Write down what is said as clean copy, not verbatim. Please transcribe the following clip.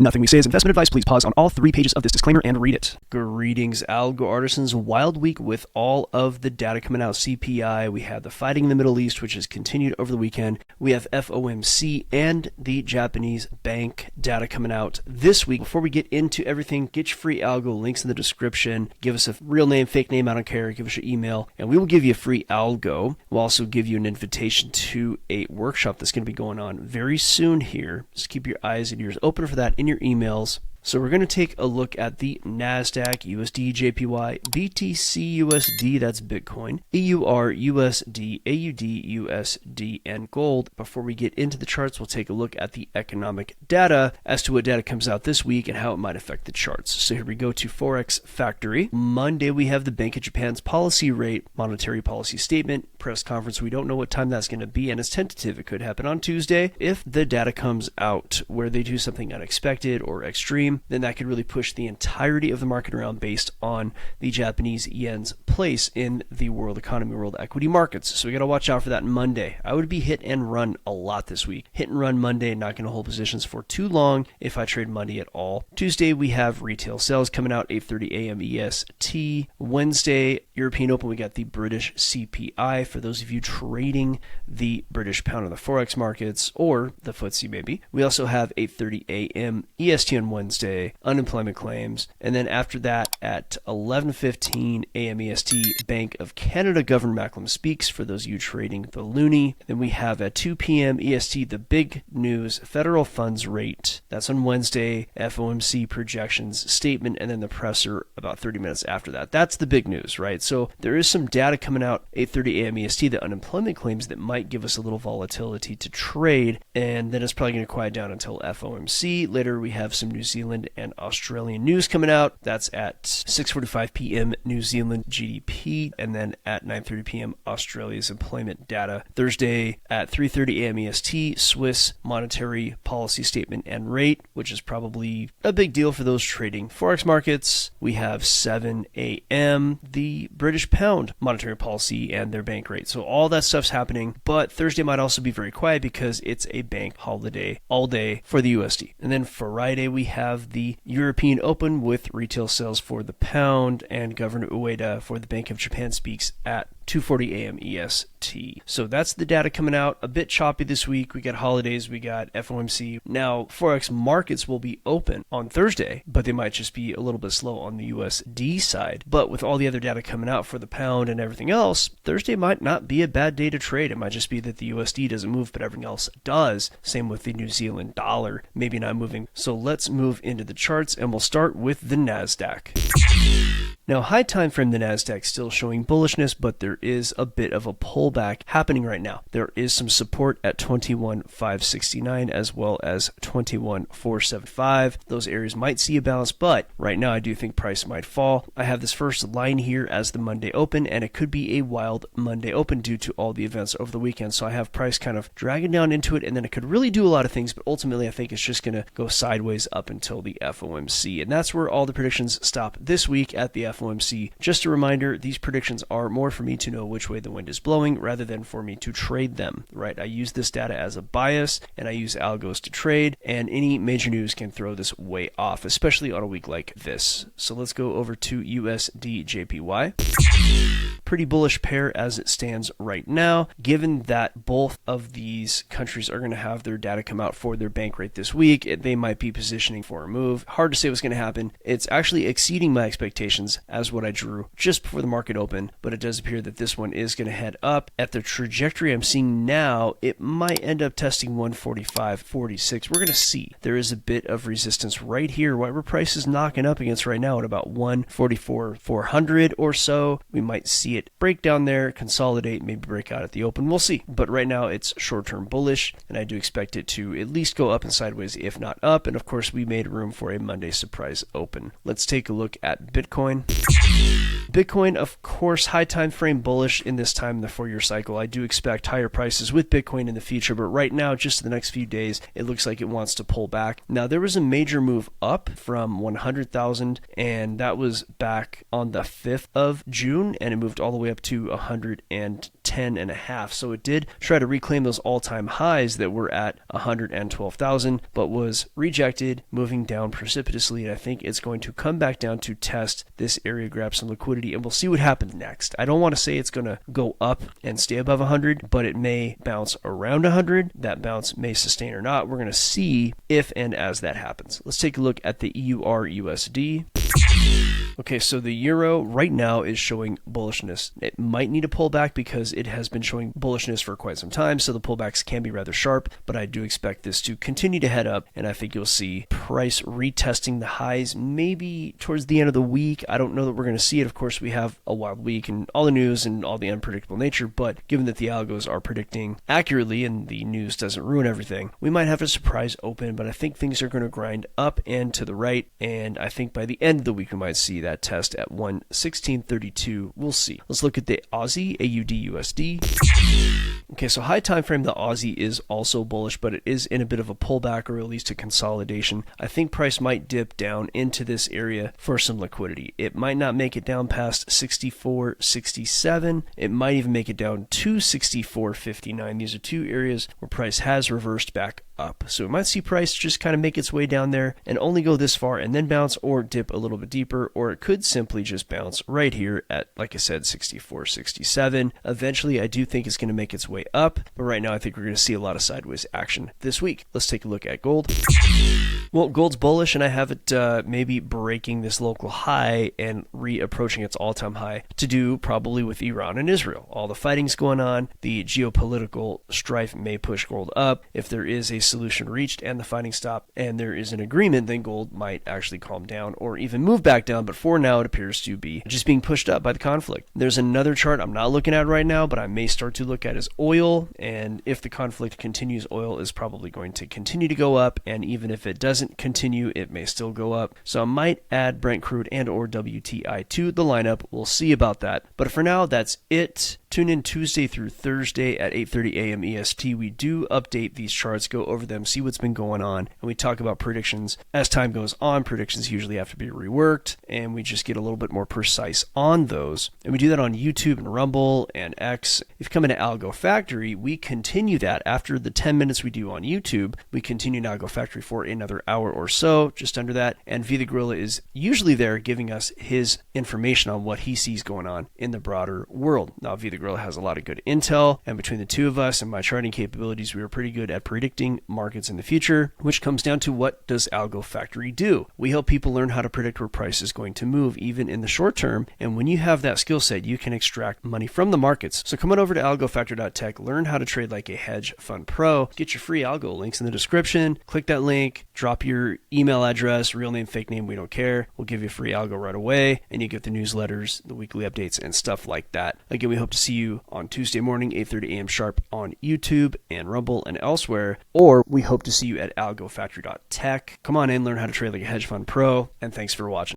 Nothing we say is investment advice. Please pause on all 3 pages of this disclaimer and read it. Greetings, Algo Artisans. Wild week with all of the data coming out. CPI, we have the fighting in the Middle East, which has continued over the weekend. We have FOMC and the Japanese bank data coming out this week. Before we get into everything, get your free algo, links in the description. Give us a real name, fake name, I don't care. Give us your email, and we will give you a free algo. We'll also give you an invitation to a workshop that's going to be going on very soon here. Just keep your eyes and ears open for that in your emails. So we're going to take a look at the NASDAQ, USDJPY, BTC USD, that's Bitcoin, EURUSD, AUDUSD, and gold. Before we get into the charts, we'll take a look at the economic data as to what data comes out this week and how it might affect the charts. So here we go to Forex Factory. Monday, we have the Bank of Japan's policy rate, monetary policy statement, press conference. We don't know what time that's going to be, and it's tentative. It could happen on Tuesday. If the data comes out where they do something unexpected or extreme, then that could really push the entirety of the market around based on the Japanese yen's place in the world economy, world equity markets. So we got to watch out for that Monday. I would be hit and run a lot this week. Hit and run Monday, not going to hold positions for too long if I trade Monday at all. Tuesday, we have retail sales coming out, 8:30 a.m. EST. Wednesday, European Open, we got the British CPI. For those of you trading the British pound on the Forex markets or the FTSE maybe. We also have 8:30 a.m. EST on Wednesday. Unemployment claims, and then after that at 11:15 a.m. EST, Bank of Canada Governor Macklem speaks for those of you trading the loonie. Then we have at 2 p.m. EST the big news, federal funds rate. That's on Wednesday, FOMC projections statement, and then the presser about 30 minutes after that. That's the big news, right? So there is some data coming out 8:30 a.m. EST, the unemployment claims that might give us a little volatility to trade, and then it's probably going to quiet down until FOMC. Later we have some New Zealand and Australian news coming out. That's at 6:45 p.m. New Zealand GDP, and then at 9:30 p.m. Australia's employment data. Thursday at 3:30 a.m. EST, Swiss monetary policy statement and rate, which is probably a big deal for those trading Forex markets. We have 7 a.m. the British pound monetary policy and their bank rate. So all that stuff's happening, but Thursday might also be very quiet because it's a bank holiday all day for the USD. And then Friday we have the European Open with retail sales for the pound, and Governor Ueda for the Bank of Japan speaks at 2:40 a.m. EST. So that's the data coming out. A bit choppy this week. We got holidays, we got FOMC. Now, Forex markets will be open on Thursday, but they might just be a little bit slow on the USD side. But with all the other data coming out for the pound and everything else, Thursday might not be a bad day to trade. It might just be that the USD doesn't move, but everything else does. Same with the New Zealand dollar, maybe not moving. So let's move into the charts, and we'll start with the NASDAQ. Now, high time frame, the NASDAQ still showing bullishness, but there is a bit of a pullback happening right now. There is some support at 21,569 as well as 21,475. Those areas might see a bounce, but right now I do think price might fall. I have this first line here as the Monday open, and it could be a wild Monday open due to all the events over the weekend. So I have price kind of dragging down into it, and then it could really do a lot of things, but ultimately I think it's just going to go sideways up until the FOMC. And that's where all the predictions stop this week at the FOMC. Just a reminder, these predictions are more for me to know which way the wind is blowing rather than for me to trade them, right? I use this data as a bias, and I use algos to trade, and any major news can throw this way off, especially on a week like this. So let's go over to USDJPY. Pretty bullish pair as it stands right now, given that both of these countries are going to have their data come out for their bank rate this week. They might be positioning for a move. Hard to say what's going to happen. It's actually exceeding my expectations as what I drew just before the market opened, but it does appear that this one is going to head up. At the trajectory I'm seeing now, it might end up testing 145.46. We're going to see. There is a bit of resistance right here. Whatever price is knocking up against right now at about 144.400 or so. We might see it break down there, consolidate, maybe break out at the open. We'll see. But right now it's short-term bullish, and I do expect it to at least go up and sideways, if not up. And of course, we made room for a Monday surprise open. Let's take a look at Bitcoin. Bitcoin, of course, high time frame bullish in this time in the 4-year cycle. I do expect higher prices with Bitcoin in the future, but right now, just the next few days, it looks like it wants to pull back. Now, there was a major move up from 100,000, and that was back on the 5th of June, and it moved all all the way up to 110.5. So it did try to reclaim those all-time highs that were at 112,000, but was rejected, moving down precipitously. And I think it's going to come back down to test this area, grab some liquidity, and we'll see what happens next. I don't want to say it's going to go up and stay above 100, but it may bounce around 100. That bounce may sustain or not. We're going to see if and as that happens. Let's take a look at the EURUSD. Okay, so the euro right now is showing bullishness. It might need a pullback because it has been showing bullishness for quite some time, so the pullbacks can be rather sharp, but I do expect this to continue to head up, and I think you'll see price retesting the highs maybe towards the end of the week. I don't know that we're going to see it. Of course, we have a wild week and all the news and all the unpredictable nature, but given that the algos are predicting accurately and the news doesn't ruin everything, we might have a surprise open, but I think things are going to grind up and to the right, and I think by the end of the week we might see that test at 116.32. We'll see. Let's look at the Aussie, AUDUSD. Okay, so high time frame, the Aussie is also bullish, but it is in a bit of a pullback or at least a consolidation. I think price might dip down into this area for some liquidity. It might not make it down past 64.67. It might even make it down to 64.59. These are two areas where price has reversed back up. So we might see price just kind of make its way down there and only go this far and then bounce or dip a little bit deeper, or it could simply just bounce right here at, like I said, 64.67. Eventually, I do think it's going to make its way up, but right now I think we're going to see a lot of sideways action this week. Let's take a look at gold. Well, gold's bullish, and I have it maybe breaking this local high and reapproaching its all-time high, to do probably with Iran and Israel. All the fighting's going on. The geopolitical strife may push gold up. If there is a solution reached and the fighting stopped and there is an agreement, then gold might actually calm down or even move back down. But for now, it appears to be just being pushed up by the conflict. There's another chart I'm not looking at right now, but I may start to look at is oil. And if the conflict continues, oil is probably going to continue to go up. And even if it doesn't continue, it may still go up. So I might add Brent crude and or WTI to the lineup. We'll see about that. But for now, that's it. Tune in Tuesday through Thursday at 8:30 a.m. EST. We do update these charts, go over them, see what's been going on, and we talk about predictions. As time goes on, predictions usually have to be reworked, and we just get a little bit more precise on those. And we do that on YouTube and Rumble and X. If you come into Algo Factory, we continue that. After the 10 minutes we do on YouTube, we continue in Algo Factory for another hour or so, just under that. And V the Gorilla is usually there giving us his information on what he sees going on in the broader world. Now, V the Gorilla has a lot of good intel, and between the two of us and my charting capabilities, we are pretty good at predicting markets in the future, which comes down to what does Algo Factory do? We help people learn how to predict where price is going to move, even in the short term, and when you have that skill set, you can extract money from the markets. So come on over to algofactor.tech, learn how to trade like a hedge fund pro, get your free algo, links in the description, click that link, drop your email address, real name, fake name, we don't care. We'll give you a free algo right away, and you get the newsletters, the weekly updates, and stuff like that. Again, we hope to see you on Tuesday morning, 8:30 a.m. sharp on YouTube and Rumble and elsewhere, or we hope to see you at algofactory.tech. Come on in, learn how to trade like a hedge fund pro, and thanks for watching.